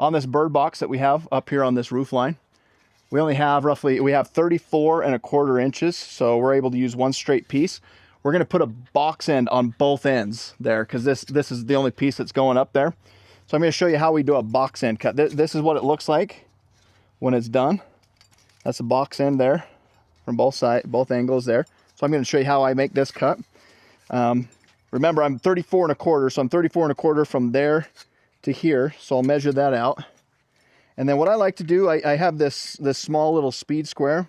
on this bird box that we have up here on this roof line, we only have we have 34¼ inches, so we're able to use one straight piece. We're going to put a box end on both ends there because this is the only piece that's going up there. So I'm going to show you how we do a box end cut. This is what it looks like when it's done. That's the box end there from both angles there. So I'm going to show you how I make this cut. Remember, I'm 34¼ so I'm 34¼ from there to here. So I'll measure that out. And then what I like to do, I have this small little speed square.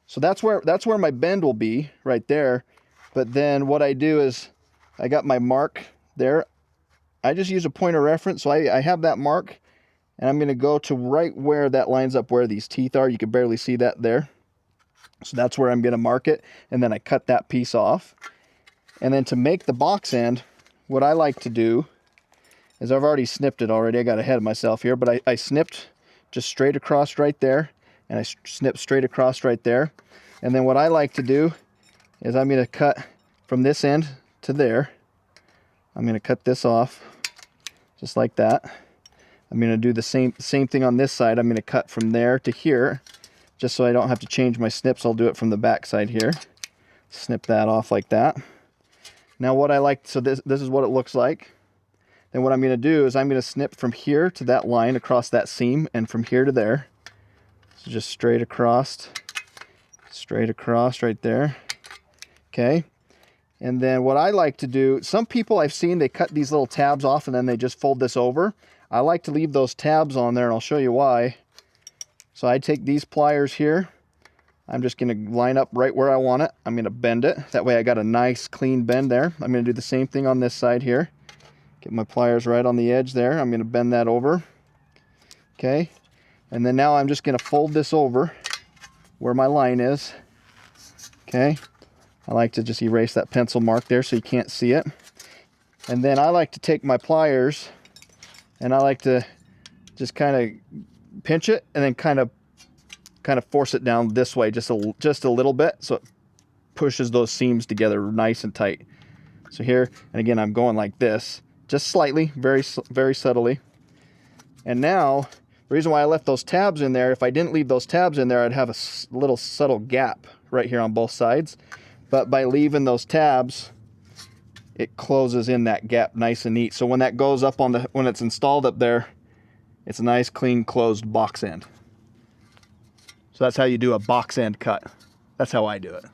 So that's where my bend will be, right there. But then what I do is I got my mark there. I just use a point of reference. So I have that mark, and I'm going to go to right where that lines up where these teeth are. You can barely see that there. So that's where I'm going to mark it. And then I cut that piece off. And then to make the box end, what I like to do is I've already snipped it already. I got ahead of myself here, but I snipped just straight across right there. And I snipped straight across right there. And then what I like to do is I'm going to cut from this end to there. I'm going to cut this off just like that. I'm going to do the same thing on this side. I'm going to cut from there to here just so I don't have to change my snips. I'll do it from the back side here. Snip that off like that. Now what I like, so this is what it looks like. Then what I'm going to do is I'm going to snip from here to that line across that seam and from here to there. So just straight across right there. Okay. And then what I like to do, some people I've seen, they cut these little tabs off and then they just fold this over. I like to leave those tabs on there, and I'll show you why. So I take these pliers here. I'm just going to line up right where I want it. I'm going to bend it. That way I got a nice clean bend there. I'm going to do the same thing on this side here. Get my pliers right on the edge there. I'm going to bend that over. Okay. And then now I'm just going to fold this over where my line is. Okay. I like to just erase that pencil mark there so you can't see it. And then I like to take my pliers and I like to just kind of pinch it and then kind of force it down this way just a little bit so it pushes those seams together nice and tight. So here, and again, I'm going like this, just slightly, very subtly. And now, the reason why I left those tabs in there, if I didn't leave those tabs in there, I'd have a little subtle gap right here on both sides. But by leaving those tabs, it closes in that gap nice and neat. So when that goes up on when it's installed up there, it's a nice, clean, closed box end. So that's how you do a box end cut. That's how I do it.